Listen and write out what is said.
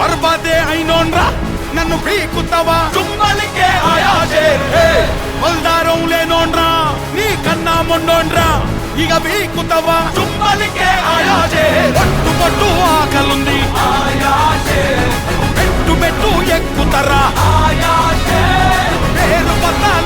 బర్బాదే అయినోన్రా నన్ను పీకుతావా చుమ్మలికే ఆయాజే బల్దారం లేనోన్రా నీ కన్నా మొండోన్రా ఇక పీకుతావా చుమ్మలికే ఆయాజే పట్టు పట్టు ఆకలుంది పెట్టు పెట్టు ఎక్కుతరా పేరు పట్టాల